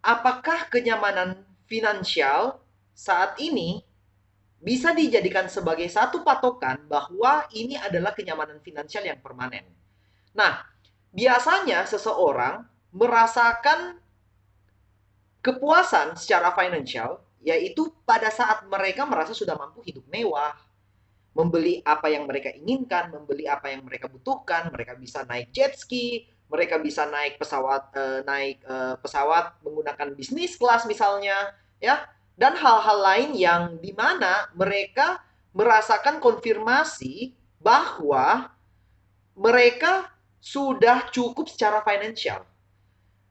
apakah kenyamanan finansial saat ini bisa dijadikan sebagai satu patokan bahwa ini adalah kenyamanan finansial yang permanen? Nah, biasanya seseorang merasakan kepuasan secara finansial yaitu pada saat mereka merasa sudah mampu hidup mewah, membeli apa yang mereka inginkan, membeli apa yang mereka butuhkan, mereka bisa naik jet ski, mereka bisa naik pesawat menggunakan bisnis kelas misalnya, ya, dan hal-hal lain yang dimana mereka merasakan konfirmasi bahwa mereka sudah cukup secara finansial.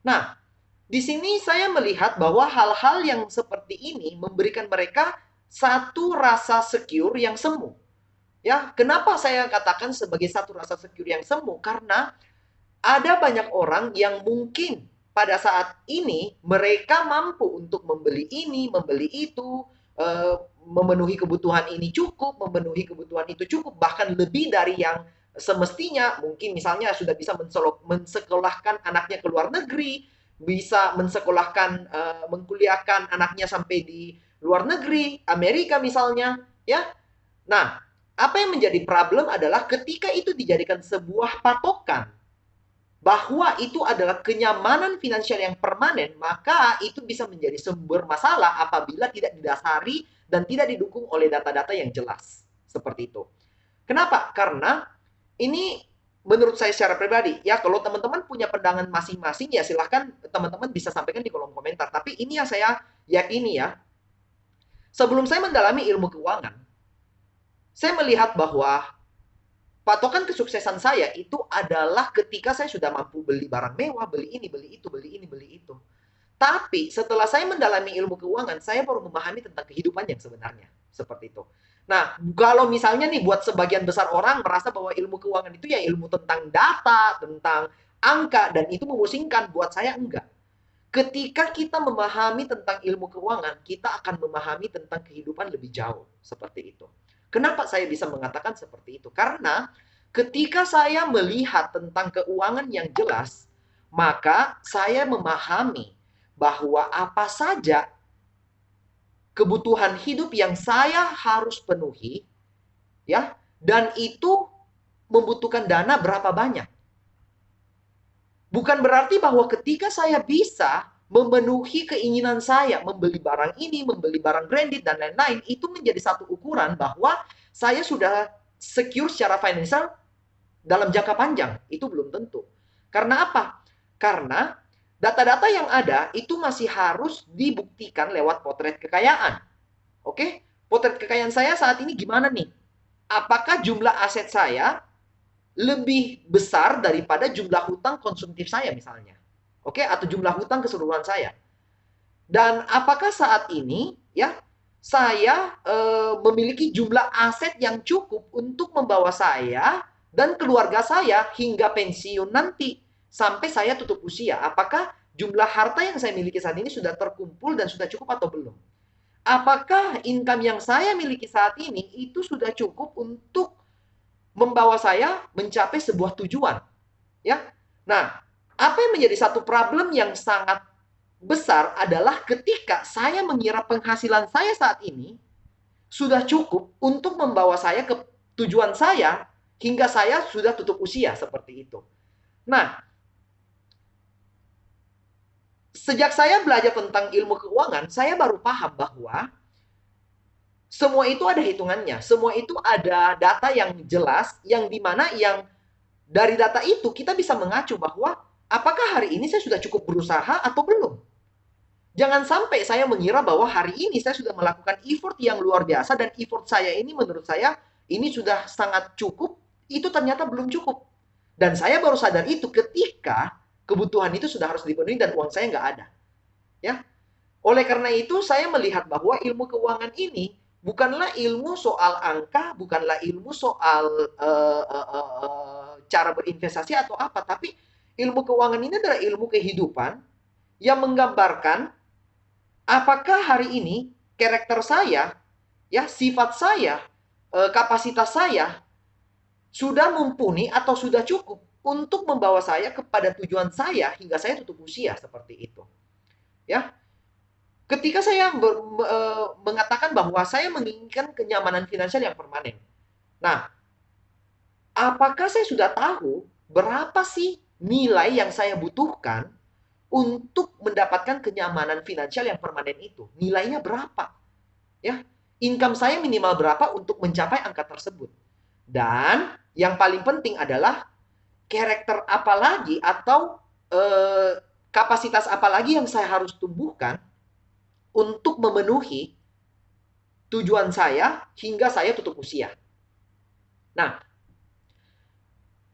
Nah, di sini saya melihat bahwa hal-hal yang seperti ini memberikan mereka satu rasa secure yang semu. Ya, kenapa saya katakan sebagai satu rasa secure yang semu? Karena ada banyak orang yang mungkin pada saat ini mereka mampu untuk membeli ini, membeli itu, memenuhi kebutuhan ini cukup, memenuhi kebutuhan itu cukup, bahkan lebih dari yang semestinya. Mungkin misalnya sudah bisa mensekolahkan anaknya ke luar negeri, bisa mensekolahkan, mengkuliahkan anaknya sampai di luar negeri, Amerika misalnya, ya. Nah, apa yang menjadi problem adalah ketika itu dijadikan sebuah patokan bahwa itu adalah kenyamanan finansial yang permanen, maka itu bisa menjadi sumber masalah apabila tidak didasari dan tidak didukung oleh data-data yang jelas. Seperti itu. Kenapa? Karena ini menurut saya secara pribadi, ya kalau teman-teman punya pandangan masing-masing, ya silahkan teman-teman bisa sampaikan di kolom komentar. Tapi ini yang saya yakini ya, sebelum saya mendalami ilmu keuangan, saya melihat bahwa patokan kesuksesan saya itu adalah ketika saya sudah mampu beli barang mewah, beli ini, beli itu, beli ini, beli itu. Tapi setelah saya mendalami ilmu keuangan, saya baru memahami tentang kehidupan yang sebenarnya. Seperti itu. Nah, kalau misalnya nih buat sebagian besar orang merasa bahwa ilmu keuangan itu ya ilmu tentang data, tentang angka, dan itu memusingkan, buat saya enggak. Ketika kita memahami tentang ilmu keuangan, kita akan memahami tentang kehidupan lebih jauh. Seperti itu. Kenapa saya bisa mengatakan seperti itu? Karena ketika saya melihat tentang keuangan yang jelas, maka saya memahami bahwa apa saja kebutuhan hidup yang saya harus penuhi, ya, dan itu membutuhkan dana berapa banyak. Bukan berarti bahwa ketika saya bisa memenuhi keinginan saya, membeli barang ini, membeli barang branded, dan lain-lain, itu menjadi satu ukuran bahwa saya sudah secure secara financial dalam jangka panjang. Itu belum tentu. Karena apa? Karena data-data yang ada itu masih harus dibuktikan lewat potret kekayaan. Oke? Potret kekayaan saya saat ini gimana nih? Apakah jumlah aset saya lebih besar daripada jumlah hutang konsumtif saya misalnya. Oke, atau jumlah hutang keseluruhan saya. Dan apakah saat ini ya saya memiliki jumlah aset yang cukup untuk membawa saya dan keluarga saya hingga pensiun nanti sampai saya tutup usia? Apakah jumlah harta yang saya miliki saat ini sudah terkumpul dan sudah cukup atau belum? Apakah income yang saya miliki saat ini itu sudah cukup untuk membawa saya mencapai sebuah tujuan, ya. Nah, apa yang menjadi satu problem yang sangat besar adalah ketika saya mengira penghasilan saya saat ini sudah cukup untuk membawa saya ke tujuan saya hingga saya sudah tutup usia seperti itu. Nah, sejak saya belajar tentang ilmu keuangan, saya baru paham bahwa semua itu ada hitungannya, semua itu ada data yang jelas, yang dimana yang dari data itu kita bisa mengacu bahwa apakah hari ini saya sudah cukup berusaha atau belum. Jangan sampai saya mengira bahwa hari ini saya sudah melakukan effort yang luar biasa dan effort saya ini menurut saya ini sudah sangat cukup, itu ternyata belum cukup. Dan saya baru sadar itu ketika kebutuhan itu sudah harus dipenuhi dan uang saya nggak ada. Ya, oleh karena itu saya melihat bahwa ilmu keuangan ini bukanlah ilmu soal angka, bukanlah ilmu soal cara berinvestasi atau apa, tapi ilmu keuangan ini adalah ilmu kehidupan yang menggambarkan apakah hari ini karakter saya, ya sifat saya, kapasitas saya sudah mumpuni atau sudah cukup untuk membawa saya kepada tujuan saya hingga saya tutup usia seperti itu. ya. Ketika saya mengatakan bahwa saya menginginkan kenyamanan finansial yang permanen. Nah, apakah saya sudah tahu berapa sih nilai yang saya butuhkan untuk mendapatkan kenyamanan finansial yang permanen itu? Nilainya berapa? Ya, income saya minimal berapa untuk mencapai angka tersebut? Dan yang paling penting adalah karakter apa lagi atau kapasitas apa lagi yang saya harus tumbuhkan untuk memenuhi tujuan saya hingga saya tutup usia. Nah,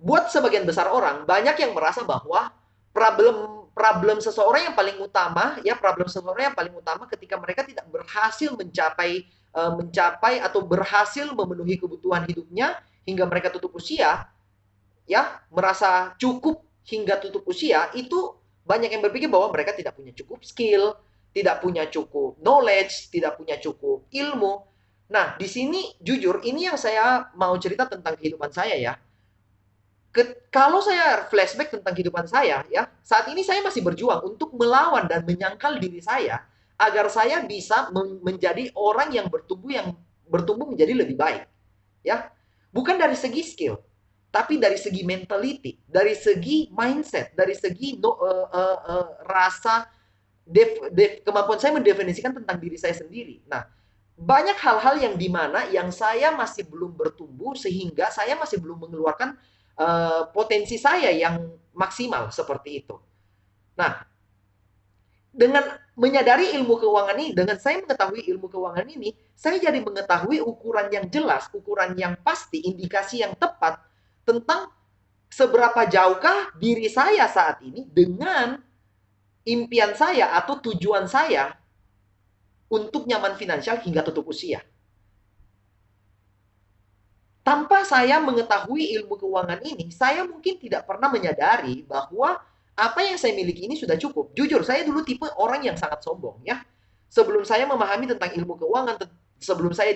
buat sebagian besar orang, banyak yang merasa bahwa problem seseorang yang paling utama, ya problem seseorang yang paling utama ketika mereka tidak berhasil mencapai atau berhasil memenuhi kebutuhan hidupnya hingga mereka tutup usia, ya merasa cukup hingga tutup usia, itu banyak yang berpikir bahwa mereka tidak punya cukup skill, tidak punya cukup knowledge, tidak punya cukup ilmu. Nah, di sini jujur ini yang saya mau cerita tentang kehidupan saya ya. Kalau saya flashback tentang kehidupan saya ya, saat ini saya masih berjuang untuk melawan dan menyangkal diri saya agar saya bisa menjadi orang yang bertumbuh menjadi lebih baik. Ya. Bukan dari segi skill, tapi dari segi mentality, dari segi mindset, dari segi rasa kemampuan saya mendefinisikan tentang diri saya sendiri. Nah, banyak hal-hal yang dimana yang saya masih belum bertumbuh sehingga saya masih belum mengeluarkan potensi saya yang maksimal seperti itu. Nah, dengan menyadari ilmu keuangan ini, dengan saya mengetahui ilmu keuangan ini, saya jadi mengetahui ukuran yang jelas, ukuran yang pasti, indikasi yang tepat tentang seberapa jauhkah diri saya saat ini dengan impian saya atau tujuan saya untuk nyaman finansial hingga tutup usia. Tanpa saya mengetahui ilmu keuangan ini, saya mungkin tidak pernah menyadari bahwa apa yang saya miliki ini sudah cukup. Jujur, saya dulu tipe orang yang sangat sombong ya. Sebelum saya memahami tentang ilmu keuangan, sebelum saya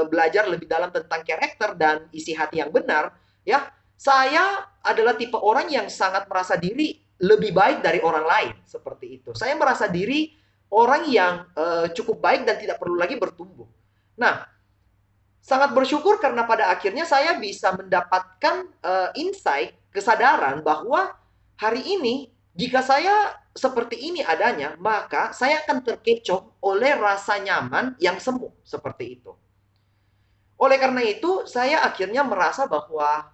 belajar lebih dalam tentang karakter dan isi hati yang benar, ya, saya adalah tipe orang yang sangat merasa diri lebih baik dari orang lain, seperti itu. Saya merasa diri orang yang cukup baik dan tidak perlu lagi bertumbuh. Nah, sangat bersyukur karena pada akhirnya saya bisa mendapatkan insight, kesadaran bahwa hari ini jika saya seperti ini adanya, maka saya akan terkecoh oleh rasa nyaman yang semu seperti itu. Oleh karena itu, saya akhirnya merasa bahwa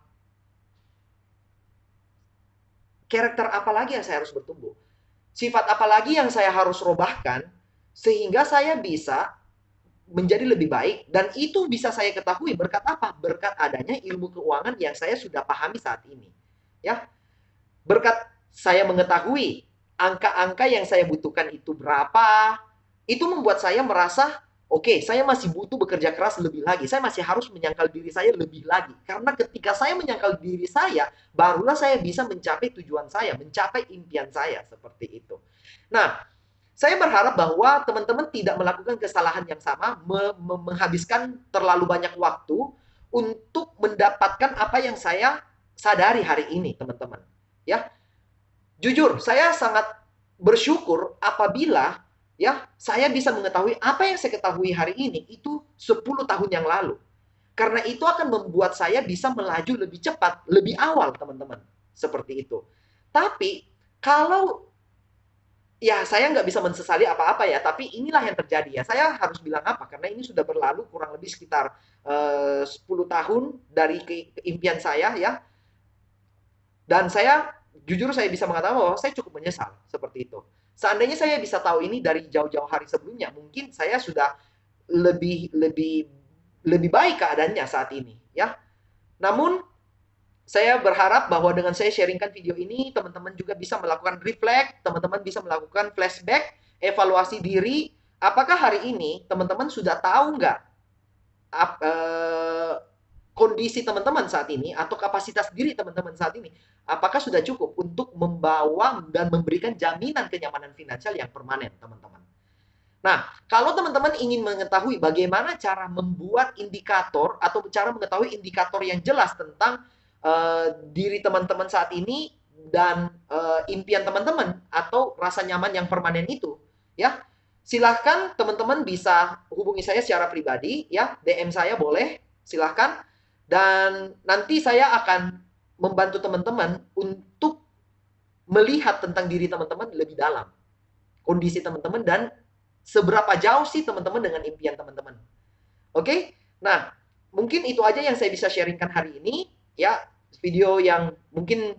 karakter apa lagi yang saya harus bertumbuh? Sifat apa lagi yang saya harus robahkan sehingga saya bisa menjadi lebih baik, dan itu bisa saya ketahui berkat apa? Berkat adanya ilmu keuangan yang saya sudah pahami saat ini. Ya, berkat saya mengetahui angka-angka yang saya butuhkan itu berapa, itu membuat saya merasa oke, saya masih butuh bekerja keras lebih lagi. Saya masih harus menyangkal diri saya lebih lagi. Karena ketika saya menyangkal diri saya, barulah saya bisa mencapai tujuan saya, mencapai impian saya seperti itu. Nah, saya berharap bahwa teman-teman tidak melakukan kesalahan yang sama, menghabiskan terlalu banyak waktu untuk mendapatkan apa yang saya sadari hari ini, teman-teman. Ya, jujur, saya sangat bersyukur apabila ya saya bisa mengetahui apa yang saya ketahui hari ini itu 10 tahun yang lalu. Karena itu akan membuat saya bisa melaju lebih cepat, lebih awal, teman-teman. Seperti itu. Tapi kalau ya saya nggak bisa mensesali apa-apa ya, tapi inilah yang terjadi ya. Saya harus bilang apa? Karena ini sudah berlalu kurang lebih sekitar 10 tahun dari keimpian saya ya. Dan saya jujur saya bisa mengatakan bahwa saya cukup menyesal seperti itu. Seandainya saya bisa tahu ini dari jauh-jauh hari sebelumnya, mungkin saya sudah lebih lebih lebih baik keadaannya saat ini ya. Namun saya berharap bahwa dengan saya sharingkan video ini, teman-teman juga bisa melakukan reflect, teman-teman bisa melakukan flashback, evaluasi diri. Apakah hari ini teman-teman sudah tahu nggak kondisi teman-teman saat ini atau kapasitas diri teman-teman saat ini? Apakah sudah cukup untuk membawa dan memberikan jaminan kenyamanan finansial yang permanen, teman-teman? Nah, kalau teman-teman ingin mengetahui bagaimana cara membuat indikator atau cara mengetahui indikator yang jelas tentang diri teman-teman saat ini dan impian teman-teman atau rasa nyaman yang permanen itu, ya. Silahkan teman-teman bisa hubungi saya secara pribadi, ya, DM saya boleh, silahkan. Dan nanti saya akan membantu teman-teman untuk melihat tentang diri teman-teman lebih dalam, kondisi teman-teman, dan seberapa jauh sih teman-teman dengan impian teman-teman. Oke? Nah, mungkin itu aja yang saya bisa sharingkan hari ini, ya. Video yang mungkin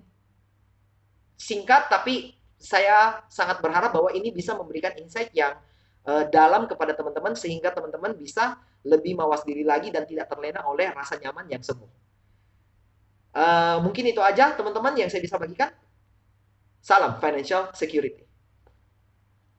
singkat, tapi saya sangat berharap bahwa ini bisa memberikan insight yang dalam kepada teman-teman, sehingga teman-teman bisa lebih mawas diri lagi dan tidak terlena oleh rasa nyaman yang semu. Mungkin itu aja teman-teman yang saya bisa bagikan. Salam financial security.